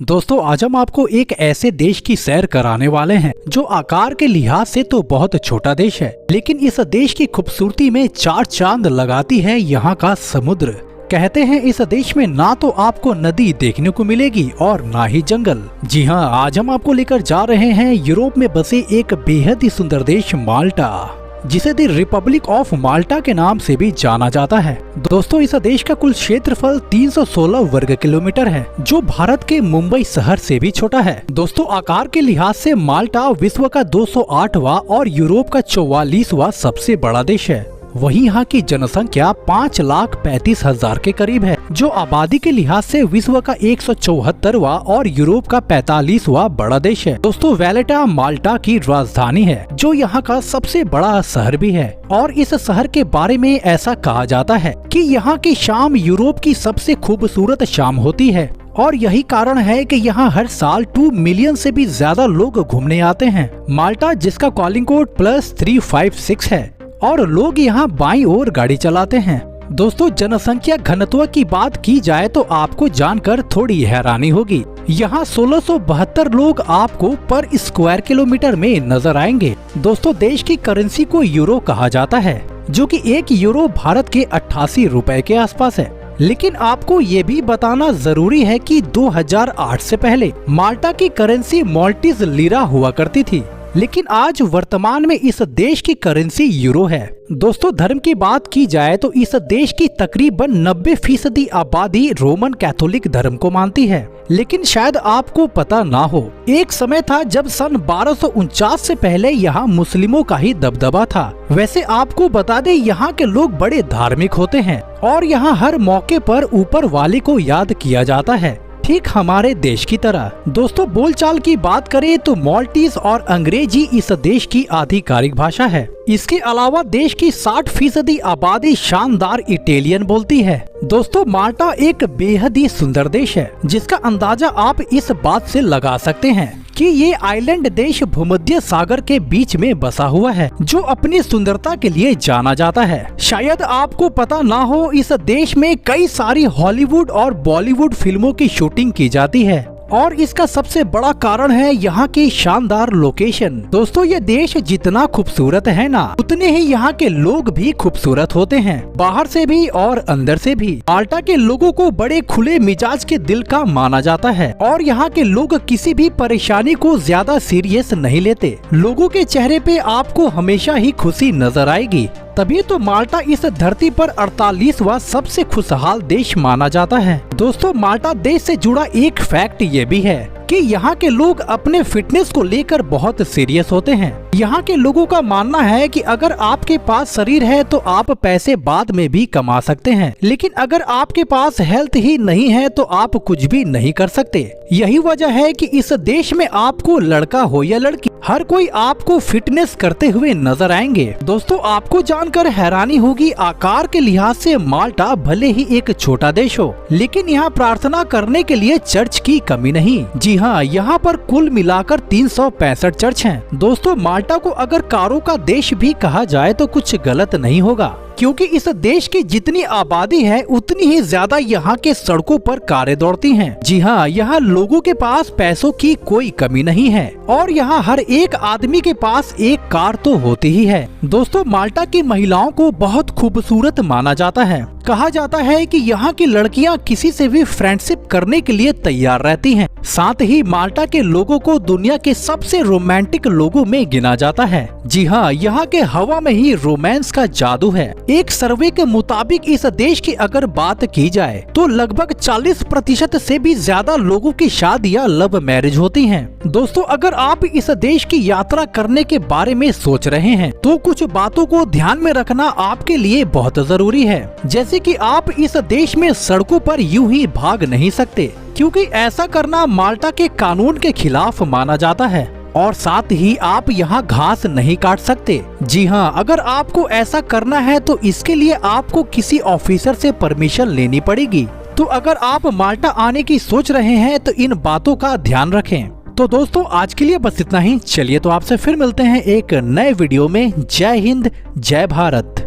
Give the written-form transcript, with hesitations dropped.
दोस्तों आज हम आपको एक ऐसे देश की सैर कराने वाले हैं जो आकार के लिहाज से तो बहुत छोटा देश है, लेकिन इस देश की खूबसूरती में चार चांद लगाती है यहाँ का समुद्र। कहते हैं इस देश में ना तो आपको नदी देखने को मिलेगी और ना ही जंगल। जी हाँ, आज हम आपको लेकर जा रहे हैं यूरोप में बसे एक बेहद ही सुंदर देश माल्टा, जिसे द रिपब्लिक ऑफ माल्टा के नाम से भी जाना जाता है। दोस्तों इस देश का कुल क्षेत्रफल 316 वर्ग किलोमीटर है, जो भारत के मुंबई शहर से भी छोटा है। दोस्तों आकार के लिहाज से माल्टा विश्व का 208वां और यूरोप का 44वां सबसे बड़ा देश है। वहीं यहाँ की जनसंख्या 5,35,000 के करीब है, जो आबादी के लिहाज से विश्व का 174वां और यूरोप का 45वां बड़ा देश है। दोस्तों वैलेटा माल्टा की राजधानी है, जो यहाँ का सबसे बड़ा शहर भी है। और इस शहर के बारे में ऐसा कहा जाता है कि यहाँ की शाम यूरोप की सबसे खूबसूरत शाम होती है, और यही कारण है कि यहाँ हर साल 2 मिलियन से भी ज्यादा लोग घूमने आते हैं। माल्टा जिसका कॉलिंग कोड +356 है और लोग यहाँ बाईं ओर गाड़ी चलाते हैं। दोस्तों जनसंख्या घनत्व की बात की जाए तो आपको जानकर थोड़ी हैरानी होगी। यहाँ 1672 लोग आपको पर स्क्वायर किलोमीटर में नजर आएंगे। दोस्तों देश की करेंसी को यूरो कहा जाता है, जो कि 1 यूरो भारत के 88 रुपए के आसपास है। लेकिन आपको ये भी बताना जरूरी है कि 2008 से पहले माल्टा की करेंसी माल्टीज लीरा हुआ करती थी, लेकिन आज वर्तमान में इस देश की करेंसी यूरो है। दोस्तों धर्म की बात की जाए तो इस देश की तकरीबन 90% आबादी रोमन कैथोलिक धर्म को मानती है। लेकिन शायद आपको पता ना हो, एक समय था जब सन 1249 से पहले यहाँ मुस्लिमों का ही दबदबा था। वैसे आपको बता दें यहाँ के लोग बड़े धार्मिक होते हैं और यहाँ हर मौके पर ऊपर वाले को याद किया जाता है, ठीक हमारे देश की तरह। दोस्तों बोलचाल की बात करें तो माल्टीज और अंग्रेजी इस देश की आधिकारिक भाषा है। इसके अलावा देश की 60% आबादी शानदार इटालियन बोलती है। दोस्तों माल्टा एक बेहद ही सुंदर देश है, जिसका अंदाजा आप इस बात से लगा सकते हैं कि ये आइलैंड देश भूमध्य सागर के बीच में बसा हुआ है, जो अपनी सुंदरता के लिए जाना जाता है। शायद आपको पता ना हो, इस देश में कई सारी हॉलीवुड और बॉलीवुड फिल्मों की शूटिंग की जाती है, और इसका सबसे बड़ा कारण है यहाँ की शानदार लोकेशन। दोस्तों ये देश जितना खूबसूरत है ना, उतने ही यहाँ के लोग भी खूबसूरत होते हैं, बाहर से भी और अंदर से भी। माल्टा के लोगों को बड़े खुले मिजाज के दिल का माना जाता है, और यहाँ के लोग किसी भी परेशानी को ज्यादा सीरियस नहीं लेते। लोगों के चेहरे पे आपको हमेशा ही खुशी नजर आएगी। तभी तो माल्टा इस धरती पर 48वां सबसे खुशहाल देश माना जाता है। दोस्तों माल्टा देश से जुड़ा एक फैक्ट ये भी है कि यहाँ के लोग अपने फिटनेस को लेकर बहुत सीरियस होते हैं। यहाँ के लोगों का मानना है कि अगर आपके पास शरीर है तो आप पैसे बाद में भी कमा सकते हैं, लेकिन अगर आपके पास हेल्थ ही नहीं है तो आप कुछ भी नहीं कर सकते। यही वजह है कि इस देश में आपको लड़का हो या लड़की, हर कोई आपको फिटनेस करते हुए नजर आएंगे। दोस्तों आपको जानकर हैरानी होगी, आकार के लिहाज से माल्टा भले ही एक छोटा देश हो, लेकिन यहाँ प्रार्थना करने के लिए चर्च की कमी नहीं। जी हाँ, यहाँ पर कुल मिलाकर 365 चर्च हैं। दोस्तों माल्टा को अगर कारों का देश भी कहा जाए तो कुछ गलत नहीं होगा, क्योंकि इस देश की जितनी आबादी है उतनी ही ज्यादा यहाँ के सड़कों पर कारें दौड़ती हैं। जी हाँ, यहाँ लोगों के पास पैसों की कोई कमी नहीं है, और यहाँ हर एक आदमी के पास एक कार तो होती ही है। दोस्तों माल्टा की महिलाओं को बहुत खूबसूरत माना जाता है। कहा जाता है कि यहाँ की लड़कियाँ किसी से भी फ्रेंडशिप करने के लिए तैयार रहती हैं। साथ ही माल्टा के लोगों को दुनिया के सबसे रोमांटिक लोगों में गिना जाता है। जी हाँ, यहाँ के हवा में ही रोमांस का जादू है। एक सर्वे के मुताबिक इस देश की अगर बात की जाए तो लगभग 40% से भी ज्यादा लोगों की शादियां लव मैरिज होती हैं। दोस्तों अगर आप इस देश की यात्रा करने के बारे में सोच रहे हैं तो कुछ बातों को ध्यान में रखना आपके लिए बहुत जरूरी है। जैसे कि आप इस देश में सड़कों पर यूं ही भाग नहीं सकते, क्योंकि ऐसा करना माल्टा के कानून के खिलाफ माना जाता है, और साथ ही आप यहाँ घास नहीं काट सकते। जी हाँ, अगर आपको ऐसा करना है तो इसके लिए आपको किसी ऑफिसर से परमिशन लेनी पड़ेगी। तो अगर आप माल्टा आने की सोच रहे हैं तो इन बातों का ध्यान रखें। तो दोस्तों आज के लिए बस इतना ही। चलिए तो आपसे फिर मिलते हैं एक नए वीडियो में। जय हिंद, जय भारत।